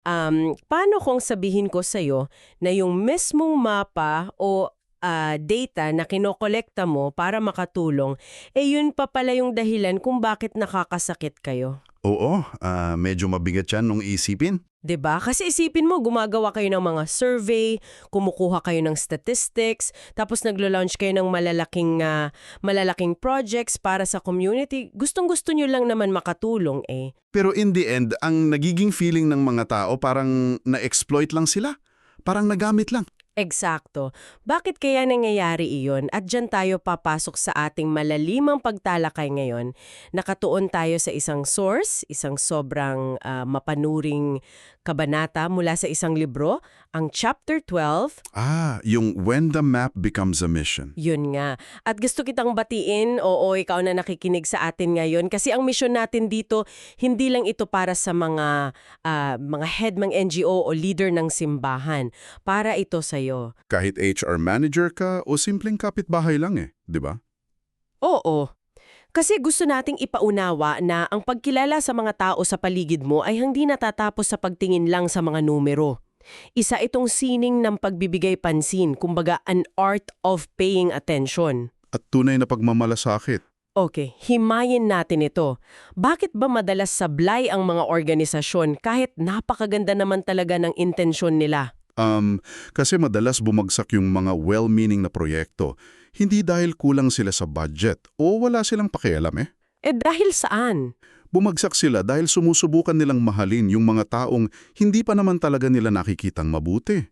Paano kung sabihin ko sa'yo na yung mismong mapa o data na kinokolekta mo para makatulong, yun pa pala yung dahilan kung bakit nakakasakit kayo? Oo, medyo mabigat yan nung isipin. 'Di ba? Kasi isipin mo, gumagawa kayo ng mga survey, kumukuha kayo ng statistics, tapos naglo-launch kayo ng malalaking projects para sa community. Gustong-gusto nyo lang naman makatulong eh. Pero in the end, ang nagiging feeling ng mga tao parang na-exploit lang sila. Parang nagamit lang. Eksakto. Bakit kaya nangyayari iyon? At dyan tayo papasok sa ating malalimang pagtalakay ngayon. Nakatuon tayo sa isang source, isang sobrang mapanuring kabanata mula sa isang libro, ang Chapter 12. Yung When the Map Becomes a Mission. Yun nga. At gusto kitang batiin, oo, ikaw na nakikinig sa atin ngayon, kasi ang mission natin dito, hindi lang ito para sa mga head ng NGO o leader ng simbahan. Para ito sa'yo. Kahit HR manager ka o simpleng kapitbahay lang di ba? Oo. Kasi gusto nating ipaunawa na ang pagkilala sa mga tao sa paligid mo ay hindi natatapos sa pagtingin lang sa mga numero. Isa itong sining ng pagbibigay pansin, kumbaga an art of paying attention. At tunay na pagmamalasakit. Okay, himayin natin ito. Bakit ba madalas sablay ang mga organisasyon kahit napakaganda naman talaga ng intensyon nila? Kasi madalas bumagsak yung mga well-meaning na proyekto. Hindi dahil kulang sila sa budget o wala silang pakialam Dahil saan? Bumagsak sila dahil sumusubukan nilang mahalin yung mga taong hindi pa naman talaga nila nakikitang mabuti.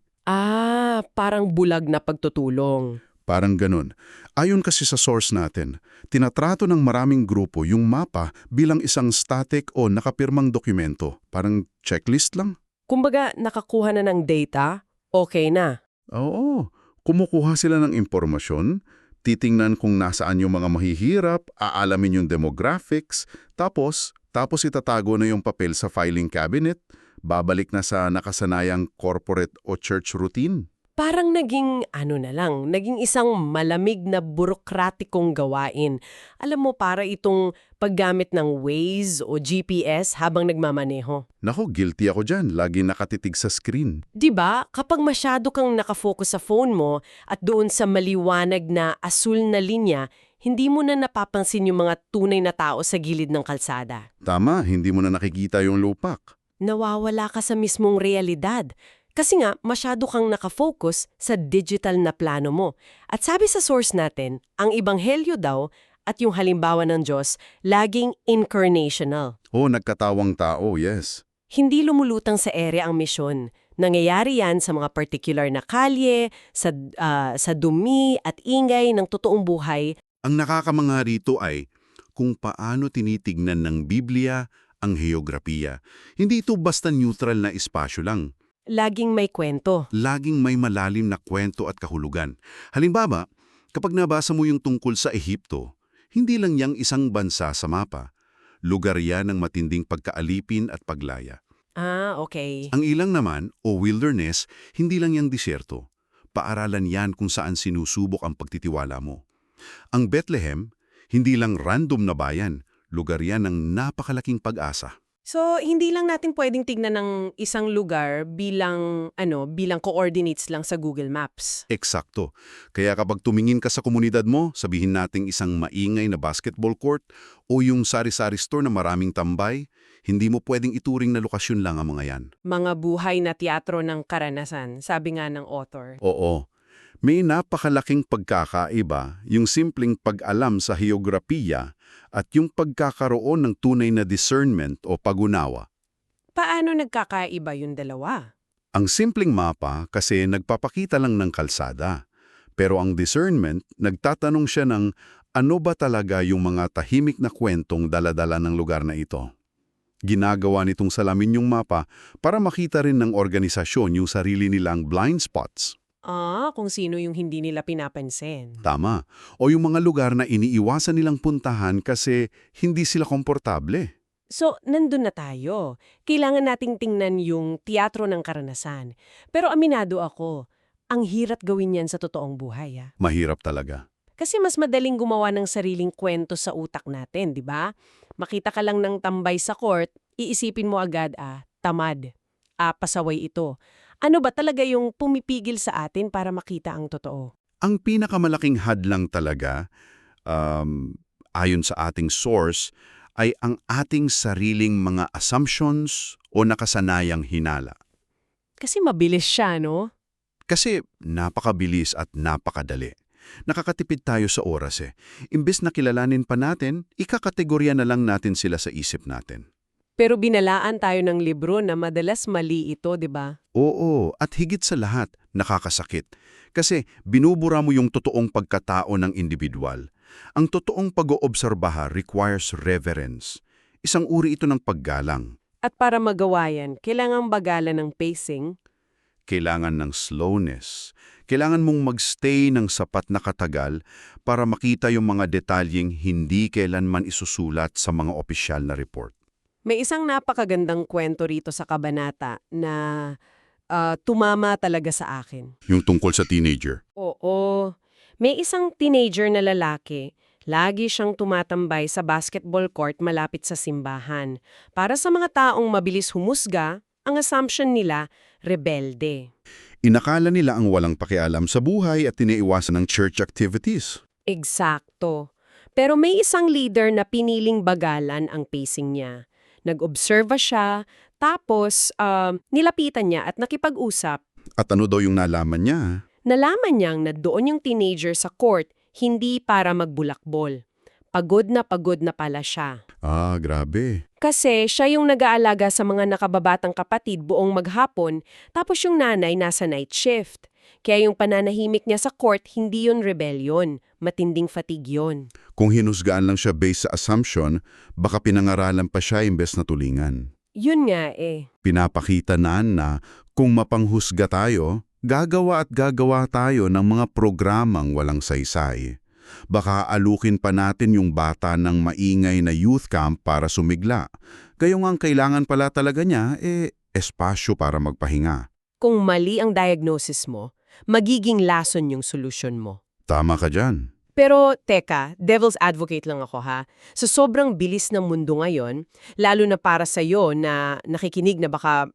Parang bulag na pagtutulong. Parang ganun. Ayon kasi sa source natin, tinatrato ng maraming grupo yung mapa bilang isang static o nakapirmang dokumento. Parang checklist lang. Kumbaga, nakakuha na ng data, okay na. Oo. Kumukuha sila ng impormasyon, titingnan kung nasaan yung mga mahihirap, aalamin yung demographics, tapos itatago na yung papel sa filing cabinet, babalik na sa nakasanayang corporate o church routine. Parang naging isang malamig na burokratikong gawain. Alam mo, para itong paggamit ng Waze o GPS habang nagmamaneho. Nako, guilty ako dyan. Lagi nakatitig sa screen. 'Di ba? Kapag masyado kang nakafocus sa phone mo at doon sa maliwanag na asul na linya, hindi mo na napapansin yung mga tunay na tao sa gilid ng kalsada. Tama, hindi mo na nakikita yung lupak. Nawawala ka sa mismong realidad. Kasi nga, masyado kang nakafocus sa digital na plano mo. At sabi sa source natin, ang ebanghelyo daw at yung halimbawa ng Diyos, laging incarnational. Nagkatawang tao, yes. Hindi lumulutang sa ere ang misyon. Nangyayari yan sa mga particular na kalye, sa dumi at ingay ng totoong buhay. Ang nakakamanga rito ay kung paano tinitignan ng Biblia ang heograpiya. Hindi ito basta neutral na espasyo lang. Laging may kwento. Laging may malalim na kwento at kahulugan. Halimbawa, kapag nabasa mo yung tungkol sa Ehipto, hindi lang yang isang bansa sa mapa. Lugar yan ng matinding pagkaalipin at paglaya. Okay. Ang ilang naman, o wilderness, hindi lang yang disyerto. Paaralan yan kung saan sinusubok ang pagtitiwala mo. Ang Bethlehem, hindi lang random na bayan, lugar yan ng napakalaking pag-asa. So, hindi lang natin pwedeng tignan ng isang lugar bilang coordinates lang sa Google Maps. Eksakto. Kaya kapag tumingin ka sa komunidad mo, sabihin nating isang maingay na basketball court o yung sari-sari store na maraming tambay, hindi mo pwedeng ituring na lokasyon lang ang mga yan. Mga buhay na teatro ng karanasan, sabi nga ng author. Oo. May napakalaking pagkakaiba yung simpleng pag-alam sa heograpiya at yung pagkakaroon ng tunay na discernment o pag-unawa. Paano nagkakaiba yung dalawa? Ang simpleng mapa kasi nagpapakita lang ng kalsada. Pero ang discernment, nagtatanong siya ng ano ba talaga yung mga tahimik na kwentong daladala ng lugar na ito. Ginagawa nitong salamin yung mapa para makita rin ng organisasyon yung sarili nilang blind spots. Kung sino yung hindi nila pinapansin. Tama. O yung mga lugar na iniiwasan nilang puntahan kasi hindi sila komportable. So, nandun na tayo. Kailangan nating tingnan yung teatro ng karanasan. Pero aminado ako, ang hirap gawin yan sa totoong buhay. Mahirap talaga. Kasi mas madaling gumawa ng sariling kwento sa utak natin, di ba? Makita ka lang ng tambay sa court, iisipin mo agad, tamad. pasaway ito. Ano ba talaga yung pumipigil sa atin para makita ang totoo? Ang pinakamalaking hadlang talaga, ayon sa ating source, ay ang ating sariling mga assumptions o nakasanayang hinala. Kasi mabilis siya, no? Kasi napakabilis at napakadali. Nakakatipid tayo sa oras eh. Imbes na kilalanin pa natin, ikakategorya na lang natin sila sa isip natin. Pero binalaan tayo ng libro na madalas mali ito, di ba? Oo, at higit sa lahat, nakakasakit. Kasi binubura mo yung totoong pagkatao ng individual. Ang totoong pag-oobserbaha requires reverence. Isang uri ito ng paggalang. At para magawa yan, kailangang bagalan ng pacing. Kailangan ng slowness. Kailangan mong magstay ng sapat na katagal para makita yung mga detalyeng hindi kailanman isusulat sa mga opisyal na report. May isang napakagandang kwento rito sa kabanata na tumama talaga sa akin. Yung tungkol sa teenager. Oo. May isang teenager na lalaki. Lagi siyang tumatambay sa basketball court malapit sa simbahan. Para sa mga taong mabilis humusga, ang assumption nila, rebelde. Inakala nila ang walang pakialam sa buhay at tinaiwasan ng church activities. Eksakto. Pero may isang leader na piniling bagalan ang pacing niya. Nag-observa siya, tapos nilapitan niya at nakipag-usap. At ano daw yung nalaman niya? Nalaman niyang na doon yung teenager sa court, hindi para magbulakbol. Pagod na pala siya. Ah, grabe. Kasi siya yung nag-aalaga sa mga nakababatang kapatid buong maghapon, tapos yung nanay nasa night shift. Kaya yung pananahimik niya sa court, hindi yun rebellion, matinding fatigue yun. Kung hinusgaan lang siya based sa assumption, baka pinangaralan pa siya imbes na tulingan. Yun nga eh. Pinapakita na kung mapanghusga tayo, gagawa at gagawa tayo ng mga programang walang saysay. Baka alukin pa natin yung bata ng maingay na youth camp para sumigla. Gayong ang kailangan pala talaga niya, espasyo para magpahinga. Kung mali ang diagnosis mo, magiging lason yung solusyon mo. Tama ka dyan. Pero teka, devil's advocate lang ako ha. Sa sobrang bilis ng mundo ngayon, lalo na para sa'yo na nakikinig na baka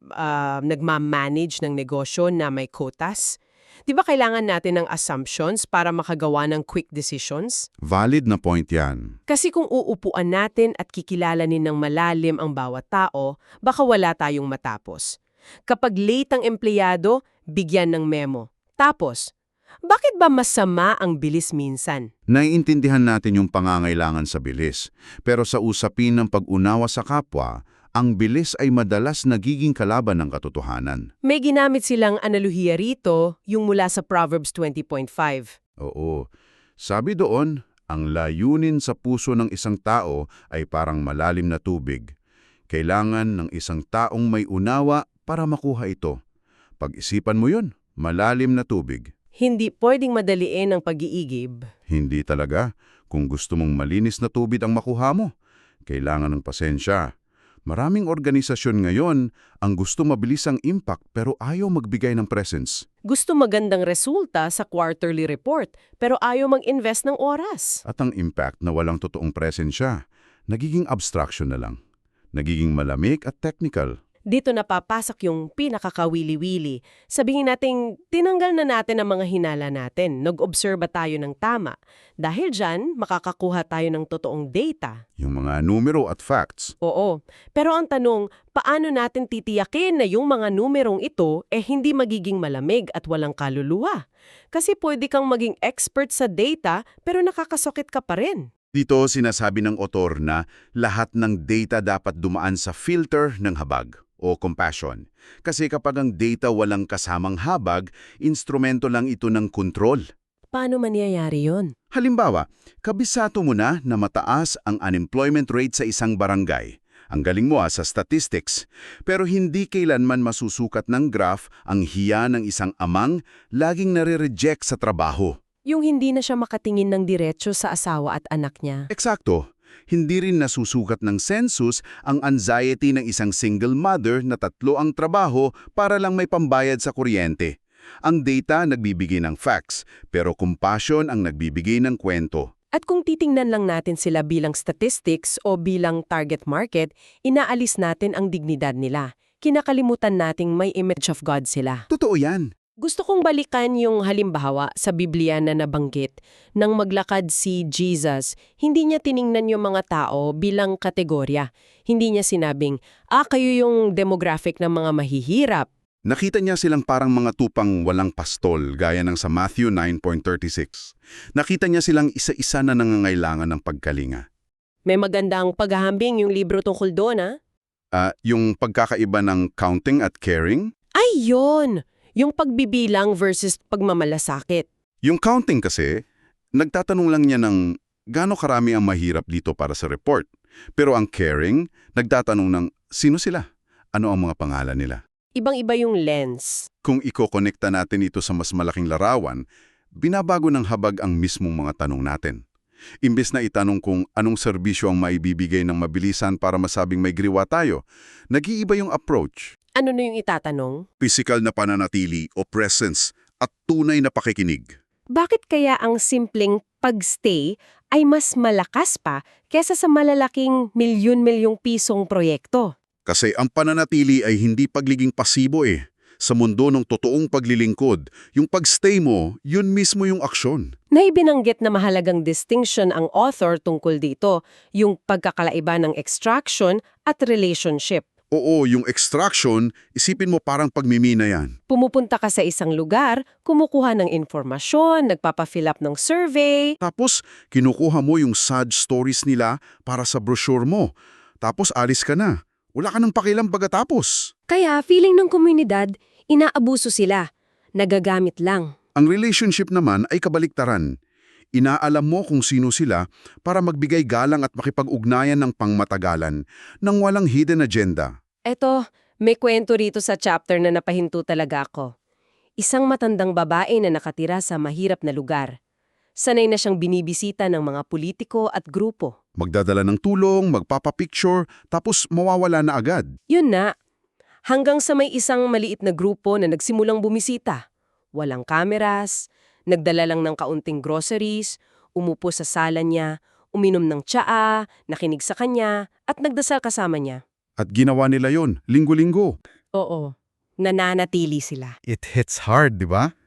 nagmamanage ng negosyo na may quotas, di ba kailangan natin ng assumptions para makagawa ng quick decisions? Valid na point yan. Kasi kung uupuan natin at kikilalanin ng malalim ang bawat tao, baka wala tayong matapos. Kapag late ang empleyado, bigyan ng memo. Tapos, bakit ba masama ang bilis minsan? Naiintindihan natin yung pangangailangan sa bilis. Pero sa usapin ng pag-unawa sa kapwa, ang bilis ay madalas nagiging kalaban ng katotohanan. May ginamit silang analohiya rito, yung mula sa Proverbs 20.5. Oo. Sabi doon, ang layunin sa puso ng isang tao ay parang malalim na tubig. Kailangan ng isang taong may unawa para makuha ito. Pag-isipan mo yun, malalim na tubig. Hindi pwedeng madaliin ang pag-iigib. Hindi talaga. Kung gusto mong malinis na tubig ang makuha mo, kailangan ng pasensya. Maraming organisasyon ngayon ang gusto mabilis ang impact pero ayaw magbigay ng presence. Gusto magandang resulta sa quarterly report pero ayaw mag-invest ng oras. At ang impact na walang totoong presensya, nagiging abstraction na lang. Nagiging malamig at technical. Dito napapasok yung pinakakawili-wili. Sabihin nating tinanggal na natin ang mga hinala natin. Nag-obserba tayo ng tama. Dahil dyan, makakakuha tayo ng totoong data. Yung mga numero at facts. Oo. Pero ang tanong, paano natin titiyakin na yung mga numerong ito hindi magiging malamig at walang kaluluwa? Kasi pwede kang maging expert sa data pero nakakasakit ka pa rin. Dito sinasabi ng author na lahat ng data dapat dumaan sa filter ng habag o compassion. Kasi kapag ang data walang kasamang habag, instrumento lang ito ng kontrol. Paano mangyayari yon? Halimbawa, kabisado mo na mataas ang unemployment rate sa isang barangay. Ang galing mo sa statistics. Pero hindi kailanman masusukat ng graph ang hiya ng isang amang laging nare-reject sa trabaho. Yung hindi na siya makatingin ng diretso sa asawa at anak niya. Eksakto. Hindi rin nasusukat ng census ang anxiety ng isang single mother na 3 ang trabaho para lang may pambayad sa kuryente. Ang data nagbibigay ng facts, pero compassion ang nagbibigay ng kwento. At kung titingnan lang natin sila bilang statistics o bilang target market, inaalis natin ang dignidad nila. kinakalimutan nating may image of God sila. Totoo yan. Gusto kong balikan yung halimbawa sa Biblia na nabanggit. Nang maglakad si Jesus, hindi niya tiningnan yung mga tao bilang kategorya. Hindi niya sinabing, kayo yung demographic ng mga mahihirap. Nakita niya silang parang mga tupang walang pastol, gaya ng sa Matthew 9:36. Nakita niya silang isa-isa na nangangailangan ng pagkalinga. May magandang paghahambing yung libro tungkol doon, Yung pagkakaiba ng counting at caring. Ay, yun! Yung pagbibilang versus pagmamalasakit. Yung counting kasi, nagtatanong lang niya ng gaano karami ang mahirap dito para sa report. Pero ang caring, nagtatanong ng sino sila? Ano ang mga pangalan nila? Ibang-iba yung lens. Kung iko-connecta natin ito sa mas malaking larawan, binabago ng habag ang mismong mga tanong natin. Imbes na itanong kung anong serbisyo ang maibibigay ng mabilisan para masabing may griwa tayo, nag-iiba yung approach. Ano na yung itatanong? Physical na pananatili o presence at tunay na pakikinig. Bakit kaya ang simpleng pagstay ay mas malakas pa kesa sa malalaking milyon-milyong pisong proyekto? Kasi ang pananatili ay hindi pagliging pasibo eh. Sa mundo ng totoong paglilingkod, yung pagstay mo, yun mismo yung aksyon. Naibinanggit na mahalagang distinction ang author tungkol dito, yung pagkakalaiba ng extraction at relationship. Oo, yung extraction, isipin mo parang pagmimina yan. Pumupunta ka sa isang lugar, kumukuha ng informasyon, nagpapafill up ng survey. Tapos, kinukuha mo yung sad stories nila para sa brochure mo. Tapos, alis ka na. Wala ka nang pakialam pagkatapos. Kaya feeling ng komunidad, inaabuso sila. Nagagamit lang. Ang relationship naman ay kabaliktaran. Inaalam mo kung sino sila para magbigay galang at makipag-ugnayan ng pangmatagalan nang walang hidden agenda. Eto, may kwento rito sa chapter na napahinto talaga ako. Isang matandang babae na nakatira sa mahirap na lugar. Sanay na siyang binibisita ng mga politiko at grupo. Magdadala ng tulong, magpapapicture, tapos mawawala na agad. Yun na. Hanggang sa may isang maliit na grupo na nagsimulang bumisita. Walang kameras, nagdala lang ng kaunting groceries, umupo sa sala niya, uminom ng tsaa, nakinig sa kanya, at nagdasal kasama niya. At ginawa nila yon, linggo-linggo. Oo, nananatili sila. It hits hard, di ba?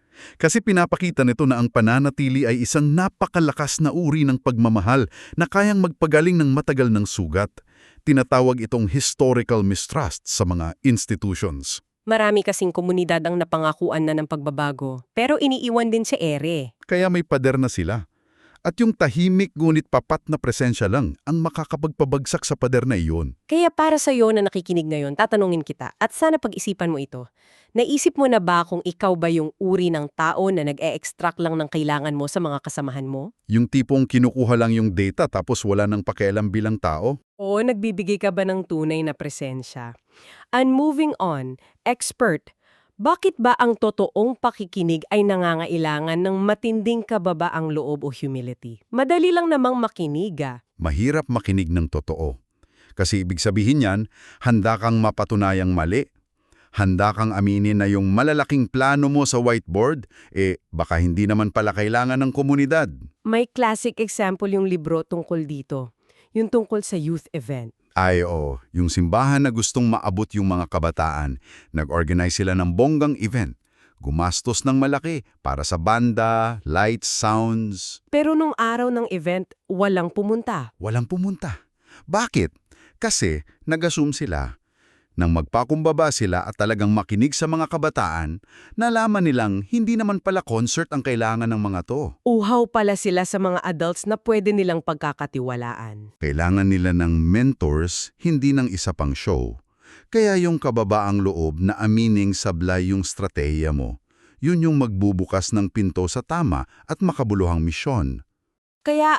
Kasi pinapakita nito na ang pananatili ay isang napakalakas na uri ng pagmamahal na kayang magpagaling ng matagal ng sugat. Tinatawag itong historical mistrust sa mga institutions. Marami kasing komunidad ang napangakuan na ng pagbabago, pero iniiwan din sa ere. Kaya may pader na sila. At yung tahimik ngunit papat na presensya lang ang makakapagpabagsak sa pader na iyon. Kaya para sa iyo na nakikinig ngayon, tatanungin kita, at sana pag-isipan mo ito. Naisip mo na ba kung ikaw ba yung uri ng tao na nag-e-extract lang ng kailangan mo sa mga kasamahan mo? Yung tipong kinukuha lang yung data tapos wala nang pakialam bilang tao? O nagbibigay ka ba ng tunay na presensya? And moving on, expert, bakit ba ang totoong pakikinig ay nangangailangan ng matinding kababaang loob o humility? Madali lang namang makinig. Mahirap makinig ng totoo. Kasi ibig sabihin yan, handa kang mapatunayang mali. Handa kang aminin na yung malalaking plano mo sa whiteboard, baka hindi naman pala kailangan ng komunidad. May classic example yung libro tungkol dito. Yung tungkol sa youth event. Ay oo, yung simbahan na gustong maabot yung mga kabataan, nag-organize sila ng bonggang event. Gumastos ng malaki para sa banda, lights, sounds. Pero nung araw ng event, walang pumunta. Walang pumunta. Bakit? Kasi nag-assume sila. Nang magpakumbaba sila at talagang makinig sa mga kabataan, nalaman nilang hindi naman pala concert ang kailangan ng mga to. Uhaw pala sila sa mga adults na pwede nilang pagkakatiwalaan. Kailangan nila ng mentors, hindi ng isa pang show. Kaya yung kababaang loob na amining sablay yung strategiya mo, yun yung magbubukas ng pinto sa tama at makabuluhang misyon. Kaya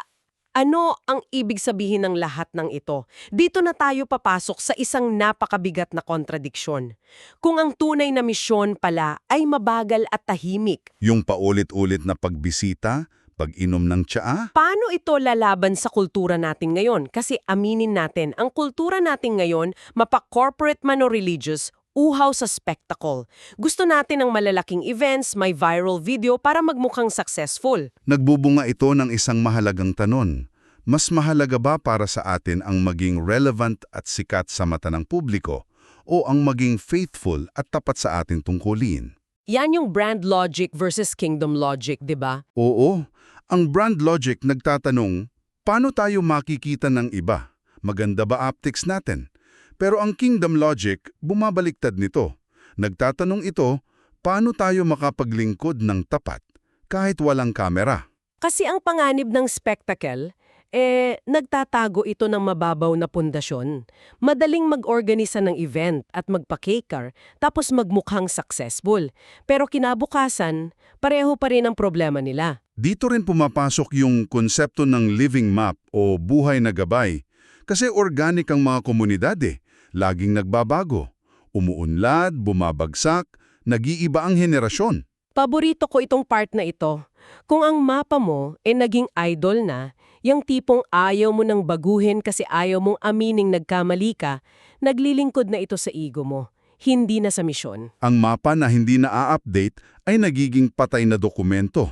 ano ang ibig sabihin ng lahat ng ito? Dito na tayo papasok sa isang napakabigat na kontradiksyon. Kung ang tunay na misyon pala ay mabagal at tahimik, Yung paulit-ulit na pagbisita, pag-inom ng tsaa, paano ito lalaban sa kultura natin ngayon? Kasi aminin natin, ang kultura natin ngayon, mapa-corporate man o religious, uhaw sa spectacle. Gusto natin ng malalaking events, may viral video para magmukhang successful. nagbubunga ito ng isang mahalagang tanong. Mas mahalaga ba para sa atin ang maging relevant at sikat sa mata ng publiko o ang maging faithful at tapat sa ating tungkulin? Yan yung brand logic versus kingdom logic, di ba? Oo, ang brand logic nagtatanong, paano tayo makikita ng iba? Maganda ba optics natin? Pero ang kingdom logic, bumabaliktad nito. Nagtatanong ito, paano tayo makapaglingkod ng tapat kahit walang kamera? Kasi ang panganib ng spectacle, nagtatago ito ng mababaw na pundasyon. Madaling mag-organisa ng event at magpa-caker, tapos magmukhang successful. Pero kinabukasan, pareho pa rin ang problema nila. Dito rin pumapasok yung konsepto ng living map o buhay na gabay. Kasi organic ang mga komunidad laging nagbabago. Umuunlad, bumabagsak, nag-iiba ang henerasyon. Paborito ko itong part na ito. Kung ang mapa mo naging idol na, yung tipong ayaw mo nang baguhin kasi ayaw mong amining nagkamali ka, naglilingkod na ito sa ego mo, hindi na sa misyon. Ang mapa na hindi na-update ay nagiging patay na dokumento.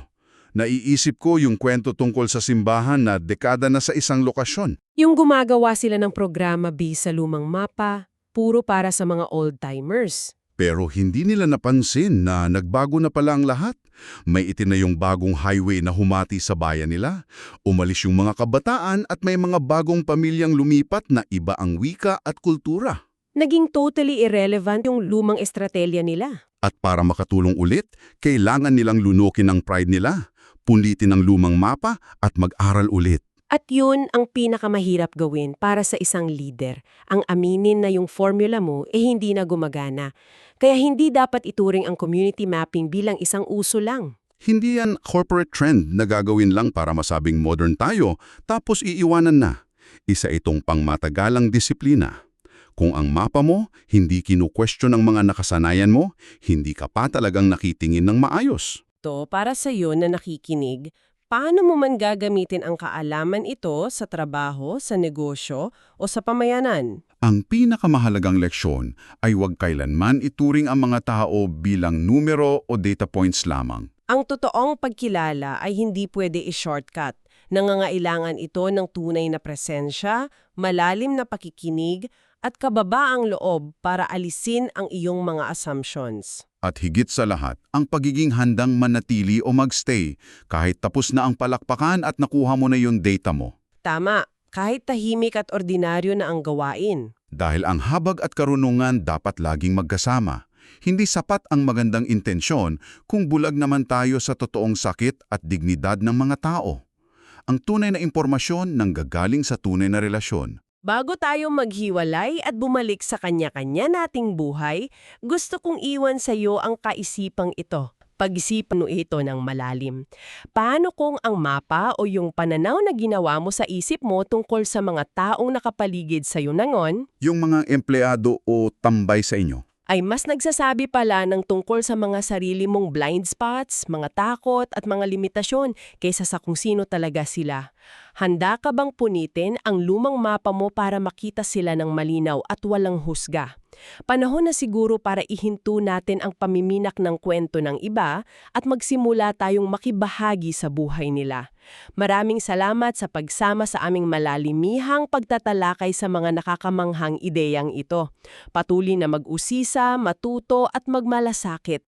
Naiisip ko yung kwento tungkol sa simbahan na dekada na sa isang lokasyon. Yung gumagawa sila ng programa sa lumang mapa, puro para sa mga old-timers. Pero hindi nila napansin na nagbago na pala ang lahat. May itinayong bagong highway na humati sa bayan nila. Umalis yung mga kabataan at may mga bagong pamilyang lumipat na iba ang wika at kultura. Naging totally irrelevant yung lumang estratelya nila. At para makatulong ulit, kailangan nilang lunukin ang pride nila, punitin ang lumang mapa at mag-aral ulit. At yun ang pinakamahirap gawin para sa isang leader, ang aminin na yung formula mo hindi na gumagana. Kaya hindi dapat ituring ang community mapping bilang isang uso lang. Hindi yan corporate trend na gagawin lang para masabing modern tayo, tapos iiwanan na. Isa itong pangmatagalang disiplina. Kung ang mapa mo, hindi kinu-question ang mga nakasanayan mo, hindi ka pa talagang nakitingin ng maayos. To, para sa iyo na nakikinig, paano mo man gagamitin ang kaalaman ito sa trabaho, sa negosyo, o sa pamayanan? Ang pinakamahalagang leksyon ay huwag kailanman ituring ang mga tao bilang numero o data points lamang. Ang totoong pagkilala ay hindi pwede i-shortcut. Nangangailangan ito ng tunay na presensya, malalim na pakikinig, at kababaang loob para alisin ang iyong mga assumptions. At higit sa lahat, ang pagiging handang manatili o magstay kahit tapos na ang palakpakan at nakuha mo na yung data mo. Tama, kahit tahimik at ordinaryo na ang gawain. Dahil ang habag at karunungan dapat laging magkasama. Hindi sapat ang magandang intensyon kung bulag naman tayo sa totoong sakit at dignidad ng mga tao. Ang tunay na impormasyon nanggagaling sa tunay na relasyon. Bago tayo maghiwalay at bumalik sa kanya-kanya nating buhay, gusto kong iwan sa iyo ang kaisipang ito. Pag-isipan mo ito ng malalim. Paano kung ang mapa o yung pananaw na ginawa mo sa isip mo tungkol sa mga taong nakapaligid sa iyo nangon, Yung mga empleyado o tambay sa inyo. ay mas nagsasabi pala ng tungkol sa mga sarili mong blind spots, mga takot at mga limitasyon kaysa sa kung sino talaga sila. Handa ka bang punitin ang lumang mapa mo para makita sila ng malinaw at walang husga? Panahon na siguro para ihinto natin ang pamiminak ng kwento ng iba at magsimula tayong makibahagi sa buhay nila. Maraming salamat sa pagsama sa aming malalimihang pagtatalakay sa mga nakakamanghang ideyang ito. Patuloy na mag-usisa, matuto at magmalasakit.